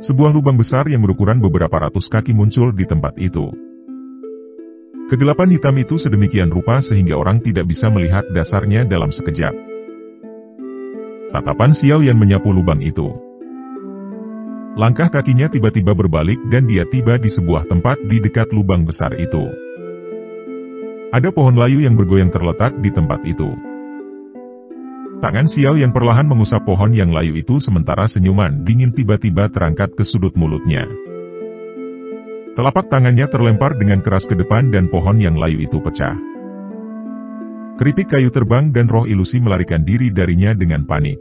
Sebuah lubang besar yang berukuran beberapa ratus kaki muncul di tempat itu. Kegelapan hitam itu sedemikian rupa sehingga orang tidak bisa melihat dasarnya dalam sekejap. Tatapan Xiao Yan menyapu lubang itu. Langkah kakinya tiba-tiba berbalik dan dia tiba di sebuah tempat di dekat lubang besar itu. Ada pohon layu yang bergoyang terletak di tempat itu. Tangan Xiao Yan perlahan mengusap pohon yang layu itu sementara senyuman dingin tiba-tiba terangkat ke sudut mulutnya. Telapak tangannya terlempar dengan keras ke depan dan pohon yang layu itu pecah. Keripik kayu terbang dan roh ilusi melarikan diri darinya dengan panik.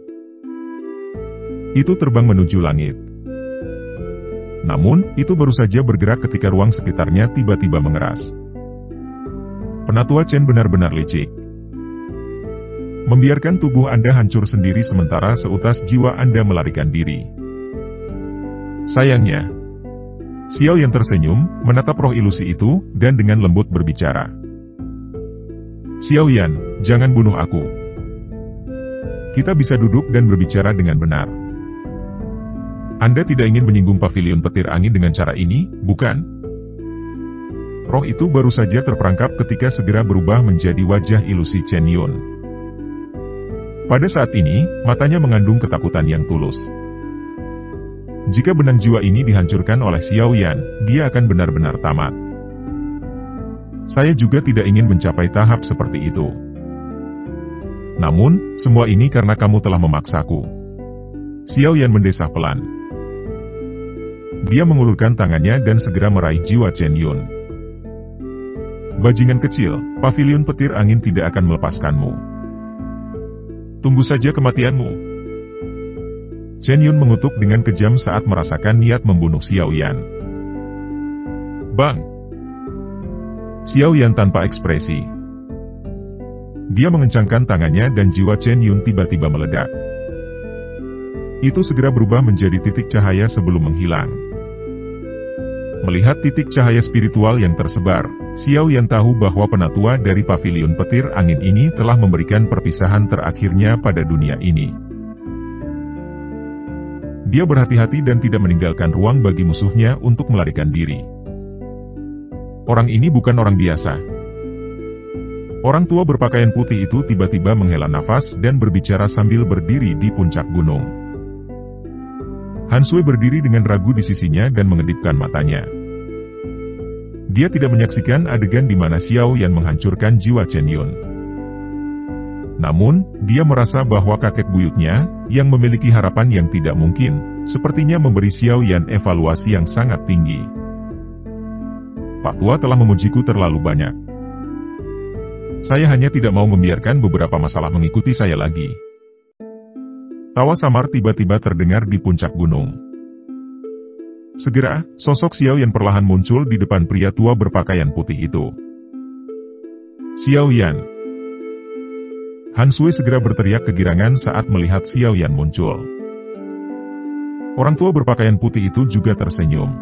Itu terbang menuju langit. Namun, itu baru saja bergerak ketika ruang sekitarnya tiba-tiba mengeras. Penatua Chen benar-benar licik. Membiarkan tubuh Anda hancur sendiri sementara seutas jiwa Anda melarikan diri. Sayangnya, Xiao Yan tersenyum, menatap roh ilusi itu, dan dengan lembut berbicara. Xiao Yan, jangan bunuh aku. Kita bisa duduk dan berbicara dengan benar. Anda tidak ingin menyinggung pavilion petir angin dengan cara ini, bukan? Roh itu baru saja terperangkap ketika segera berubah menjadi wajah ilusi Chen Yun. Pada saat ini, matanya mengandung ketakutan yang tulus. Jika benang jiwa ini dihancurkan oleh Xiao Yan, dia akan benar-benar tamat. Saya juga tidak ingin mencapai tahap seperti itu. Namun, semua ini karena kamu telah memaksaku. Xiao Yan mendesah pelan. Dia mengulurkan tangannya dan segera meraih jiwa Chen Yun. Bajingan kecil, pavilion petir angin tidak akan melepaskanmu. Tunggu saja kematianmu. Chen Yun mengutuk dengan kejam saat merasakan niat membunuh Xiao Yan. Bang! Xiao Yan tanpa ekspresi. Dia mengencangkan tangannya dan jiwa Chen Yun tiba-tiba meledak. Itu segera berubah menjadi titik cahaya sebelum menghilang. Melihat titik cahaya spiritual yang tersebar, Xiao Yan tahu bahwa penatua dari pavilion petir angin ini telah memberikan perpisahan terakhirnya pada dunia ini. Dia berhati-hati dan tidak meninggalkan ruang bagi musuhnya untuk melarikan diri. Orang ini bukan orang biasa. Orang tua berpakaian putih itu tiba-tiba menghela nafas dan berbicara sambil berdiri di puncak gunung. Han Sui berdiri dengan ragu di sisinya dan mengedipkan matanya. Dia tidak menyaksikan adegan di mana Xiao Yan menghancurkan jiwa Chen Yun. Namun, dia merasa bahwa kakek buyutnya, yang memiliki harapan yang tidak mungkin, sepertinya memberi Xiao Yan evaluasi yang sangat tinggi. Pak Tua telah memujiku terlalu banyak. Saya hanya tidak mau membiarkan beberapa masalah mengikuti saya lagi. Tawa samar tiba-tiba terdengar di puncak gunung. Segera, sosok Xiao Yan perlahan muncul di depan pria tua berpakaian putih itu. Xiao Yan. Han Sui segera berteriak kegirangan saat melihat Xiao Yan muncul. Orang tua berpakaian putih itu juga tersenyum.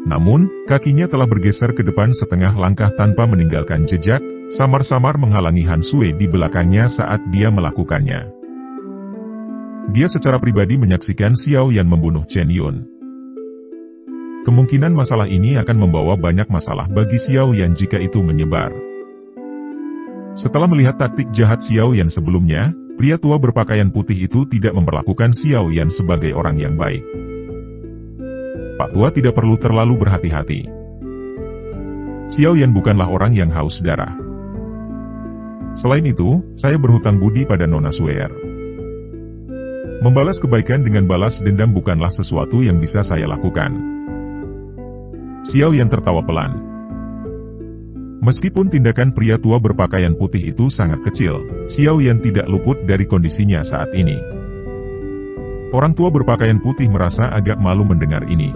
Namun, kakinya telah bergeser ke depan setengah langkah tanpa meninggalkan jejak, samar-samar menghalangi Han Sui di belakangnya saat dia melakukannya. Dia secara pribadi menyaksikan Xiao Yan membunuh Chen Yun. Kemungkinan masalah ini akan membawa banyak masalah bagi Xiao Yan jika itu menyebar. Setelah melihat taktik jahat Xiao Yan sebelumnya, pria tua berpakaian putih itu tidak memperlakukan Xiao Yan sebagai orang yang baik. Pak Tua tidak perlu terlalu berhati-hati. Xiao Yan bukanlah orang yang haus darah. Selain itu, saya berhutang budi pada Nona Suer. Membalas kebaikan dengan balas dendam bukanlah sesuatu yang bisa saya lakukan. Xiao Yan tertawa pelan. Meskipun tindakan pria tua berpakaian putih itu sangat kecil, Xiao Yan tidak luput dari kondisinya saat ini. Orang tua berpakaian putih merasa agak malu mendengar ini.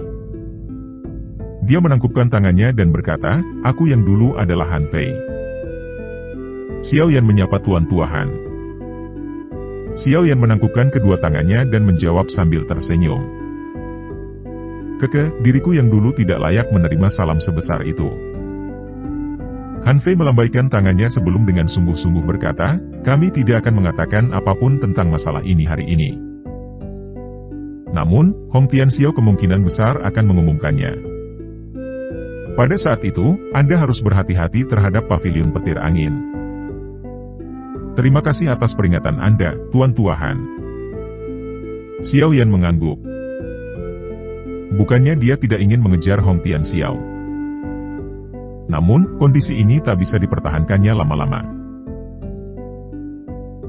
Dia menangkupkan tangannya dan berkata, aku yang dulu adalah Han Fei. Xiao Yan menyapa Tuan Tua Han. Xiao Yan menangkupkan kedua tangannya dan menjawab sambil tersenyum. Keke, diriku yang dulu tidak layak menerima salam sebesar itu. Han Fei melambaikan tangannya sebelum dengan sungguh-sungguh berkata, kami tidak akan mengatakan apapun tentang masalah ini hari ini. Namun, Hong Tianxiao kemungkinan besar akan mengumumkannya. Pada saat itu, Anda harus berhati-hati terhadap pavilion petir angin. Terima kasih atas peringatan Anda, Tuan Tuahan. Xiao Yan mengangguk. Bukannya dia tidak ingin mengejar Hong Tianxiao. Namun, kondisi ini tak bisa dipertahankannya lama-lama.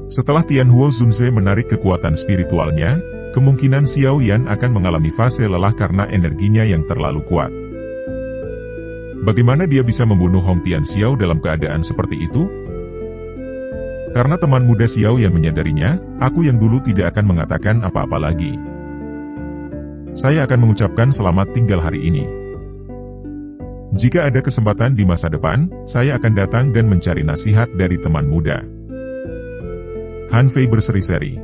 Setelah Tianhuo Zunze menarik kekuatan spiritualnya, kemungkinan Xiao Yan akan mengalami fase lelah karena energinya yang terlalu kuat. Bagaimana dia bisa membunuh Hong Tianxiao dalam keadaan seperti itu? Karena teman muda Xiao Yan menyadarinya, aku yang dulu tidak akan mengatakan apa-apa lagi. Saya akan mengucapkan selamat tinggal hari ini. Jika ada kesempatan di masa depan, saya akan datang dan mencari nasihat dari teman muda. Han Fei berseri-seri.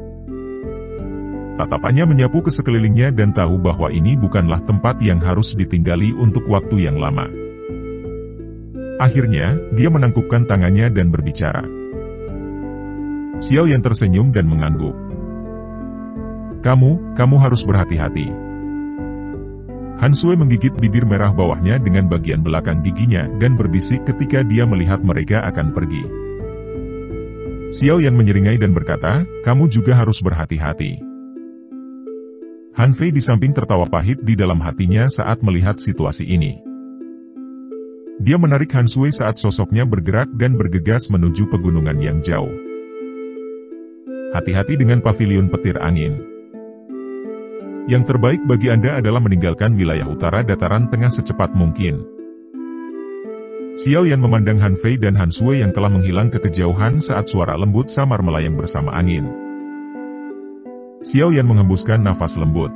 Tatapannya menyapu ke sekelilingnya dan tahu bahwa ini bukanlah tempat yang harus ditinggali untuk waktu yang lama. Akhirnya, dia menangkupkan tangannya dan berbicara. Xiao Yan tersenyum dan mengangguk. Kamu harus berhati-hati. Han Sui menggigit bibir merah bawahnya dengan bagian belakang giginya dan berbisik ketika dia melihat mereka akan pergi. Xiao Yan menyeringai dan berkata, kamu juga harus berhati-hati. Han Fei di samping tertawa pahit di dalam hatinya saat melihat situasi ini. Dia menarik Han Sui saat sosoknya bergerak dan bergegas menuju pegunungan yang jauh. Hati-hati dengan pavilion petir angin. Yang terbaik bagi Anda adalah meninggalkan wilayah utara dataran tengah secepat mungkin. Xiao Yan memandang Han Fei dan Han Sui yang telah menghilang ke kejauhan saat suara lembut samar melayang bersama angin. Xiao Yan menghembuskan nafas lembut.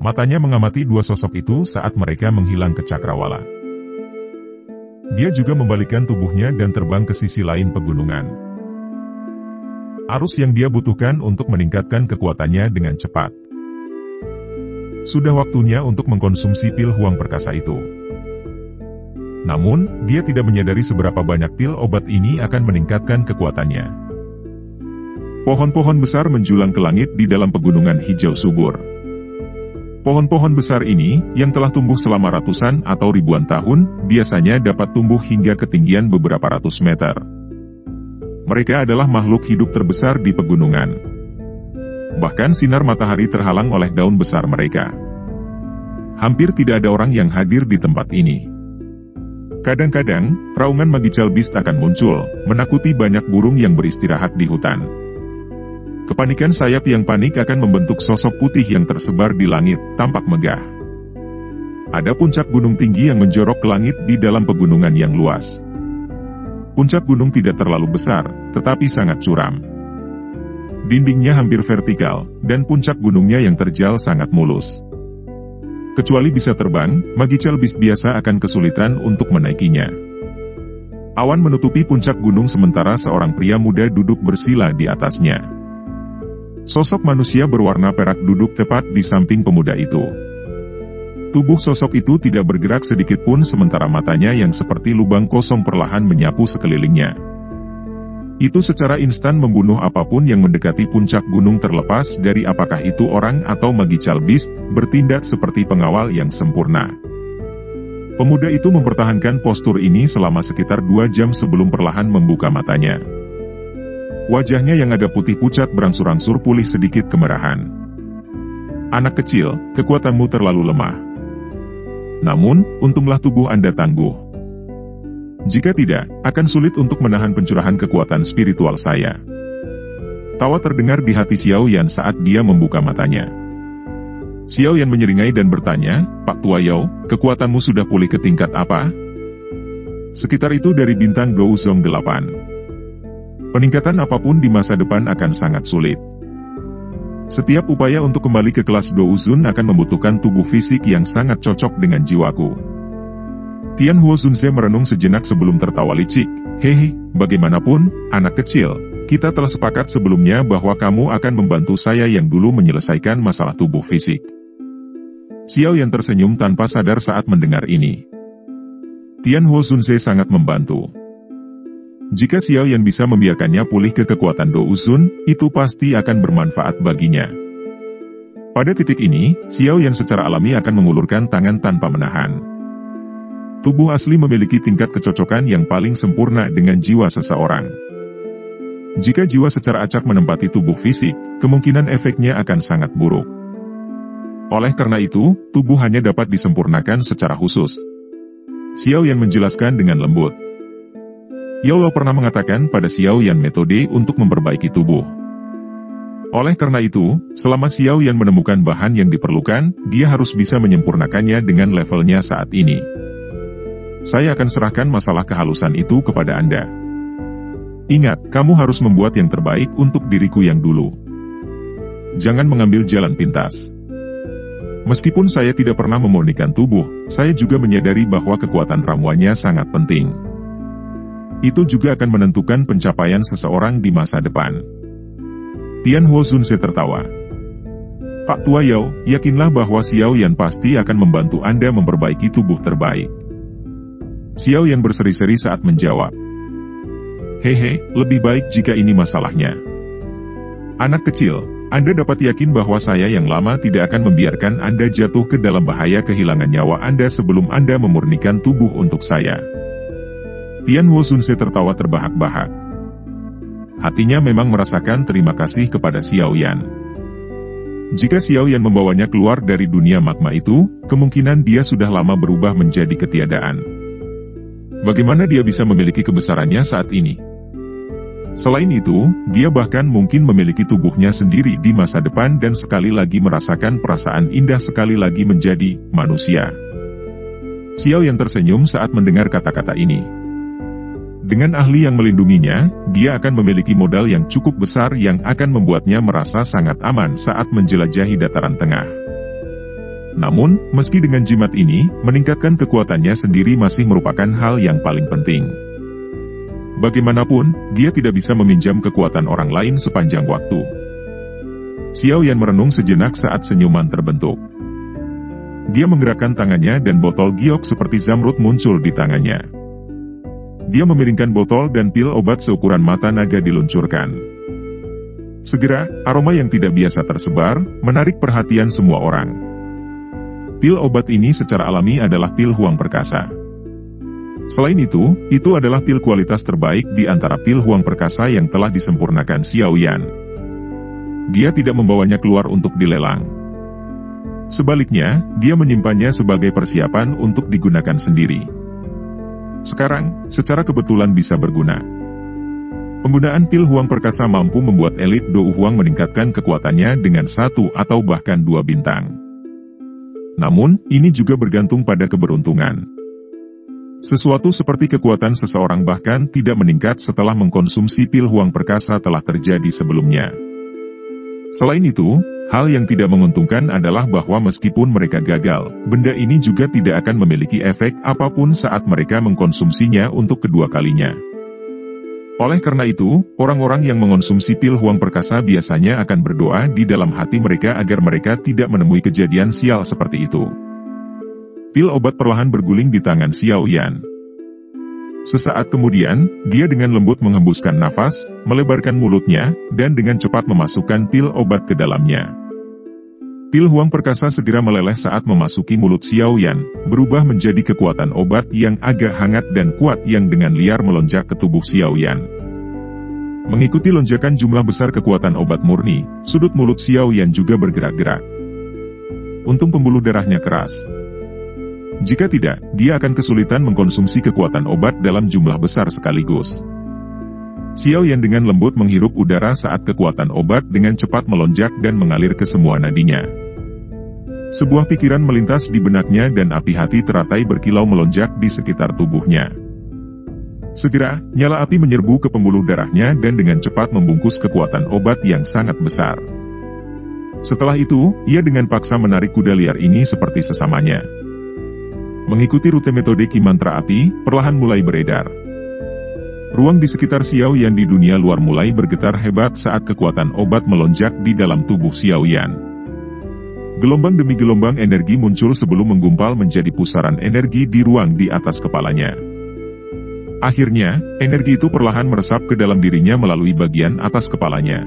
Matanya mengamati dua sosok itu saat mereka menghilang ke cakrawala. Dia juga membalikkan tubuhnya dan terbang ke sisi lain pegunungan. Arus yang dia butuhkan untuk meningkatkan kekuatannya dengan cepat. Sudah waktunya untuk mengkonsumsi pil Huang Perkasa itu. Namun, dia tidak menyadari seberapa banyak pil obat ini akan meningkatkan kekuatannya. Pohon-pohon besar menjulang ke langit di dalam pegunungan hijau subur. Pohon-pohon besar ini, yang telah tumbuh selama ratusan atau ribuan tahun, biasanya dapat tumbuh hingga ketinggian beberapa ratus meter. Mereka adalah makhluk hidup terbesar di pegunungan. Bahkan sinar matahari terhalang oleh daun besar mereka. Hampir tidak ada orang yang hadir di tempat ini. Kadang-kadang, raungan Magical Beast akan muncul, menakuti banyak burung yang beristirahat di hutan. Kepanikan sayap yang panik akan membentuk sosok putih yang tersebar di langit, tampak megah. Ada puncak gunung tinggi yang menjorok ke langit di dalam pegunungan yang luas. Puncak gunung tidak terlalu besar, tetapi sangat curam. Dindingnya hampir vertikal, dan puncak gunungnya yang terjal sangat mulus. Kecuali bisa terbang, Magical Beast biasa akan kesulitan untuk menaikinya. Awan menutupi puncak gunung sementara seorang pria muda duduk bersila di atasnya. Sosok manusia berwarna perak duduk tepat di samping pemuda itu. Tubuh sosok itu tidak bergerak sedikit pun sementara matanya yang seperti lubang kosong perlahan menyapu sekelilingnya. Itu secara instan membunuh apapun yang mendekati puncak gunung terlepas dari apakah itu orang atau Magical Beast, bertindak seperti pengawal yang sempurna. Pemuda itu mempertahankan postur ini selama sekitar 2 jam sebelum perlahan membuka matanya. Wajahnya yang agak putih pucat berangsur-angsur pulih sedikit kemerahan. Anak kecil, kekuatanmu terlalu lemah. Namun, untunglah tubuh Anda tangguh. Jika tidak, akan sulit untuk menahan pencurahan kekuatan spiritual saya. Tawa terdengar di hati Xiao Yan saat dia membuka matanya. Xiao Yan menyeringai dan bertanya, Pak Tua Yao, kekuatanmu sudah pulih ke tingkat apa? Sekitar itu dari bintang Douzong 8. Peningkatan apapun di masa depan akan sangat sulit. Setiap upaya untuk kembali ke kelas Douzun akan membutuhkan tubuh fisik yang sangat cocok dengan jiwaku. Tianhuo Zunze merenung sejenak sebelum tertawa licik. Hehe, bagaimanapun, anak kecil, kita telah sepakat sebelumnya bahwa kamu akan membantu saya yang dulu menyelesaikan masalah tubuh fisik. Xiao Yan tersenyum tanpa sadar saat mendengar ini. Tianhuo Zunze sangat membantu. Jika Xiao Yan bisa membiarkannya pulih ke kekuatan Douzun, itu pasti akan bermanfaat baginya. Pada titik ini, Xiao Yan secara alami akan mengulurkan tangan tanpa menahan. Tubuh asli memiliki tingkat kecocokan yang paling sempurna dengan jiwa seseorang. Jika jiwa secara acak menempati tubuh fisik, kemungkinan efeknya akan sangat buruk. Oleh karena itu, tubuh hanya dapat disempurnakan secara khusus. Xiao Yan menjelaskan dengan lembut. Yao Lao pernah mengatakan pada Xiao Yan metode untuk memperbaiki tubuh. Oleh karena itu, selama Xiao Yan menemukan bahan yang diperlukan, dia harus bisa menyempurnakannya dengan levelnya saat ini. Saya akan serahkan masalah kehalusan itu kepada Anda. Ingat, kamu harus membuat yang terbaik untuk diriku yang dulu. Jangan mengambil jalan pintas. Meskipun saya tidak pernah memurnikan tubuh, saya juga menyadari bahwa kekuatan ramuannya sangat penting. Itu juga akan menentukan pencapaian seseorang di masa depan. Tian Huo Zunse tertawa. Pak Tua Yao, yakinlah bahwa Xiao Yan pasti akan membantu Anda memperbaiki tubuh terbaik. Xiao Yan berseri-seri saat menjawab. Hehe, lebih baik jika ini masalahnya. Anak kecil, Anda dapat yakin bahwa saya yang lama tidak akan membiarkan Anda jatuh ke dalam bahaya kehilangan nyawa Anda sebelum Anda memurnikan tubuh untuk saya. Tian Huo Zunse tertawa terbahak-bahak. Hatinya memang merasakan terima kasih kepada Xiao Yan. Jika Xiao Yan membawanya keluar dari dunia magma itu, kemungkinan dia sudah lama berubah menjadi ketiadaan. Bagaimana dia bisa memiliki kebesarannya saat ini? Selain itu, dia bahkan mungkin memiliki tubuhnya sendiri di masa depan dan sekali lagi merasakan perasaan indah sekali lagi menjadi manusia. Xiao Yan tersenyum saat mendengar kata-kata ini. Dengan ahli yang melindunginya, dia akan memiliki modal yang cukup besar yang akan membuatnya merasa sangat aman saat menjelajahi dataran tengah. Namun, meski dengan jimat ini, meningkatkan kekuatannya sendiri masih merupakan hal yang paling penting. Bagaimanapun, dia tidak bisa meminjam kekuatan orang lain sepanjang waktu. Xiao Yan merenung sejenak saat senyuman terbentuk. Dia menggerakkan tangannya dan botol giok seperti zamrud muncul di tangannya. Dia memiringkan botol dan pil obat seukuran mata naga diluncurkan. Segera, aroma yang tidak biasa tersebar, menarik perhatian semua orang. Pil obat ini secara alami adalah pil Huang Perkasa. Selain itu adalah pil kualitas terbaik di antara pil Huang Perkasa yang telah disempurnakan Xiao Yan. Dia tidak membawanya keluar untuk dilelang. Sebaliknya, dia menyimpannya sebagai persiapan untuk digunakan sendiri. Sekarang, secara kebetulan bisa berguna. Penggunaan pil Huang Perkasa mampu membuat elit Dou Huang meningkatkan kekuatannya dengan 1 atau bahkan 2 bintang. Namun, ini juga bergantung pada keberuntungan. Sesuatu seperti kekuatan seseorang bahkan tidak meningkat setelah mengkonsumsi pil Huang Perkasa telah terjadi sebelumnya. Selain itu, hal yang tidak menguntungkan adalah bahwa meskipun mereka gagal, benda ini juga tidak akan memiliki efek apapun saat mereka mengkonsumsinya untuk kedua kalinya. Oleh karena itu, orang-orang yang mengonsumsi pil Huang Perkasa biasanya akan berdoa di dalam hati mereka agar mereka tidak menemui kejadian sial seperti itu. Pil obat perlahan berguling di tangan Xiao Yan. Sesaat kemudian, dia dengan lembut menghembuskan nafas, melebarkan mulutnya, dan dengan cepat memasukkan pil obat ke dalamnya. Pil Huang Perkasa segera meleleh saat memasuki mulut Xiao Yan, berubah menjadi kekuatan obat yang agak hangat dan kuat yang dengan liar melonjak ke tubuh Xiao Yan. Mengikuti lonjakan jumlah besar kekuatan obat murni, sudut mulut Xiao Yan juga bergerak-gerak. Untung pembuluh darahnya keras. Jika tidak, dia akan kesulitan mengkonsumsi kekuatan obat dalam jumlah besar sekaligus. Xiao Yan dengan lembut menghirup udara saat kekuatan obat dengan cepat melonjak dan mengalir ke semua nadinya. Sebuah pikiran melintas di benaknya dan api hati teratai berkilau melonjak di sekitar tubuhnya. Segera, nyala api menyerbu ke pembuluh darahnya dan dengan cepat membungkus kekuatan obat yang sangat besar. Setelah itu, ia dengan paksa menarik kuda liar ini seperti sesamanya. Mengikuti rute metode Ki Mantra Api, perlahan mulai beredar. Ruang di sekitar Xiao Yan di dunia luar mulai bergetar hebat saat kekuatan obat melonjak di dalam tubuh Xiao Yan. Gelombang demi gelombang energi muncul sebelum menggumpal menjadi pusaran energi di ruang di atas kepalanya. Akhirnya, energi itu perlahan meresap ke dalam dirinya melalui bagian atas kepalanya.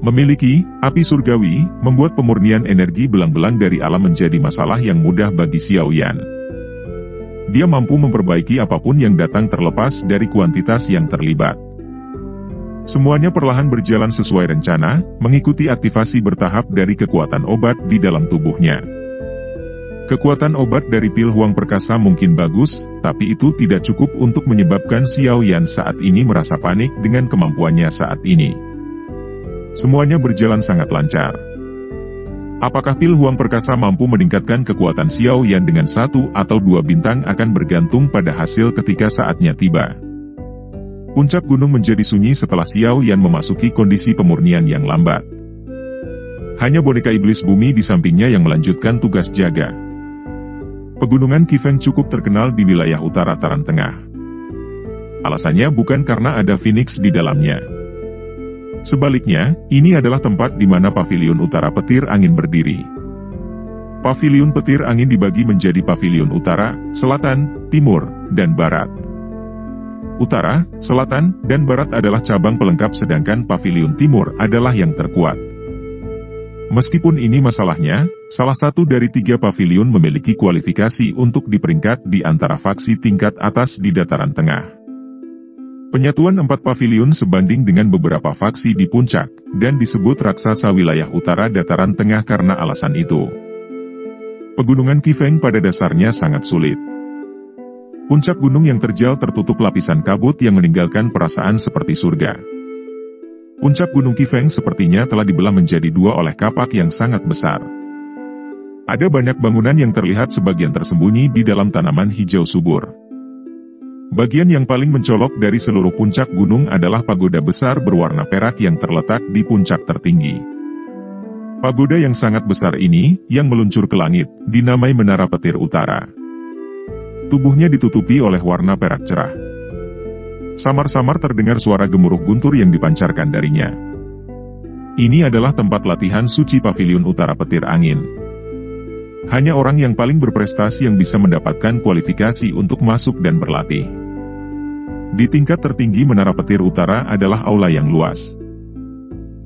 Memiliki api surgawi membuat pemurnian energi belang-belang dari alam menjadi masalah yang mudah bagi Xiao Yan. Dia mampu memperbaiki apapun yang datang terlepas dari kuantitas yang terlibat. Semuanya perlahan berjalan sesuai rencana, mengikuti aktivasi bertahap dari kekuatan obat di dalam tubuhnya. Kekuatan obat dari pil Huang Perkasa mungkin bagus, tapi itu tidak cukup untuk menyebabkan Xiao Yan saat ini merasa panik dengan kemampuannya saat ini. Semuanya berjalan sangat lancar. Apakah pil Huang Perkasa mampu meningkatkan kekuatan Xiao Yan dengan 1 atau 2 bintang akan bergantung pada hasil ketika saatnya tiba. Puncak gunung menjadi sunyi setelah Xiao Yan memasuki kondisi pemurnian yang lambat. Hanya boneka iblis bumi di sampingnya yang melanjutkan tugas jaga. Pegunungan Qifeng cukup terkenal di wilayah utara Taran Tengah. Alasannya bukan karena ada Phoenix di dalamnya. Sebaliknya, ini adalah tempat di mana pavilion utara petir angin berdiri. Pavilion petir angin dibagi menjadi pavilion utara, selatan, timur, dan barat. Utara, selatan, dan barat adalah cabang pelengkap sedangkan pavilion timur adalah yang terkuat. Meskipun ini masalahnya, salah satu dari 3 pavilion memiliki kualifikasi untuk diperingkat di antara faksi tingkat atas di dataran tengah. Penyatuan 4 pavilion sebanding dengan beberapa faksi di puncak, dan disebut raksasa wilayah utara dataran tengah karena alasan itu. Pegunungan Qifeng pada dasarnya sangat sulit. Puncak gunung yang terjal tertutup lapisan kabut yang meninggalkan perasaan seperti surga. Puncak gunung Qifeng sepertinya telah dibelah menjadi 2 oleh kapak yang sangat besar. Ada banyak bangunan yang terlihat sebagian tersembunyi di dalam tanaman hijau subur. Bagian yang paling mencolok dari seluruh puncak gunung adalah pagoda besar berwarna perak yang terletak di puncak tertinggi. Pagoda yang sangat besar ini, yang meluncur ke langit, dinamai Menara Petir Utara. Tubuhnya ditutupi oleh warna perak cerah. Samar-samar terdengar suara gemuruh guntur yang dipancarkan darinya. Ini adalah tempat latihan suci Pavilion Utara Petir Angin. Hanya orang yang paling berprestasi yang bisa mendapatkan kualifikasi untuk masuk dan berlatih. Di tingkat tertinggi Menara Petir Utara adalah aula yang luas.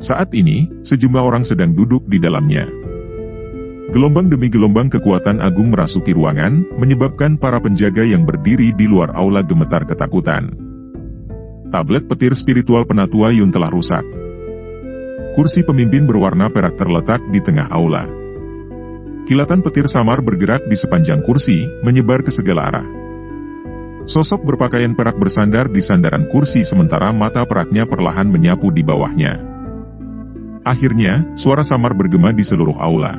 Saat ini, sejumlah orang sedang duduk di dalamnya. Gelombang demi gelombang kekuatan agung merasuki ruangan, menyebabkan para penjaga yang berdiri di luar aula gemetar ketakutan. Tablet petir spiritual Penatua Yun telah rusak. Kursi pemimpin berwarna perak terletak di tengah aula. Kilatan petir samar bergerak di sepanjang kursi, menyebar ke segala arah. Sosok berpakaian perak bersandar di sandaran kursi sementara mata peraknya perlahan menyapu di bawahnya. Akhirnya, suara samar bergema di seluruh aula.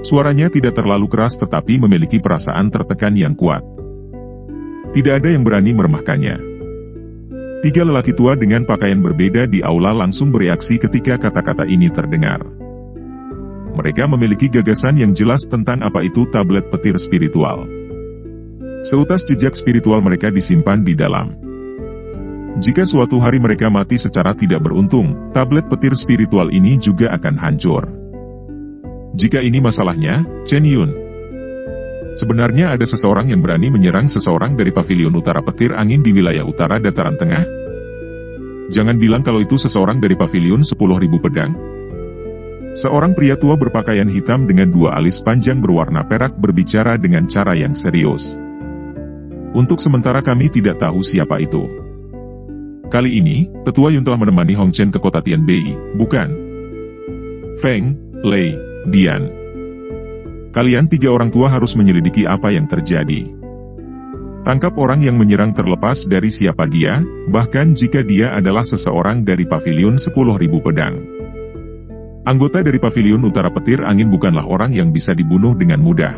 Suaranya tidak terlalu keras tetapi memiliki perasaan tertekan yang kuat. Tidak ada yang berani meremehkannya. 3 lelaki tua dengan pakaian berbeda di aula langsung bereaksi ketika kata-kata ini terdengar. Mereka memiliki gagasan yang jelas tentang apa itu tablet petir spiritual. Seutas jejak spiritual mereka disimpan di dalam. Jika suatu hari mereka mati secara tidak beruntung, tablet petir spiritual ini juga akan hancur. Jika ini masalahnya, Chen Yun. Sebenarnya ada seseorang yang berani menyerang seseorang dari pavilion utara petir angin di wilayah utara dataran tengah? Jangan bilang kalau itu seseorang dari pavilion 10.000 pedang. Seorang pria tua berpakaian hitam dengan 2 alis panjang berwarna perak berbicara dengan cara yang serius. Untuk sementara kami tidak tahu siapa itu. Kali ini, Tetua Yun telah menemani Hong Chen ke kota Tianbei, bukan? Feng, Lei, Dian. Kalian 3 orang tua harus menyelidiki apa yang terjadi. Tangkap orang yang menyerang terlepas dari siapa dia, bahkan jika dia adalah seseorang dari pavilion 10.000 pedang. Anggota dari pavilion utara petir angin bukanlah orang yang bisa dibunuh dengan mudah.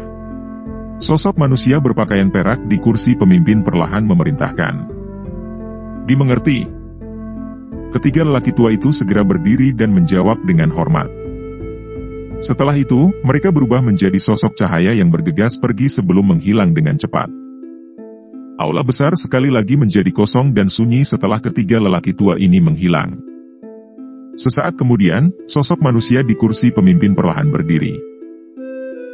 Sosok manusia berpakaian perak di kursi pemimpin perlahan memerintahkan. Dimengerti. Ketiga lelaki tua itu segera berdiri dan menjawab dengan hormat. Setelah itu, mereka berubah menjadi sosok cahaya yang bergegas pergi sebelum menghilang dengan cepat. Aula besar sekali lagi menjadi kosong dan sunyi setelah ketiga lelaki tua ini menghilang. Sesaat kemudian, sosok manusia di kursi pemimpin perlahan berdiri.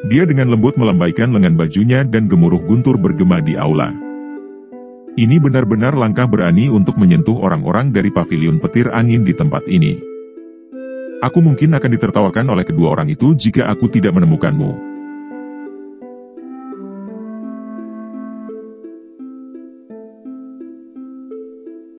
Dia dengan lembut melambaikan lengan bajunya dan gemuruh guntur bergema di aula. Ini benar-benar langkah berani untuk menyentuh orang-orang dari pavilion petir angin di tempat ini. Aku mungkin akan ditertawakan oleh kedua orang itu jika aku tidak menemukanmu.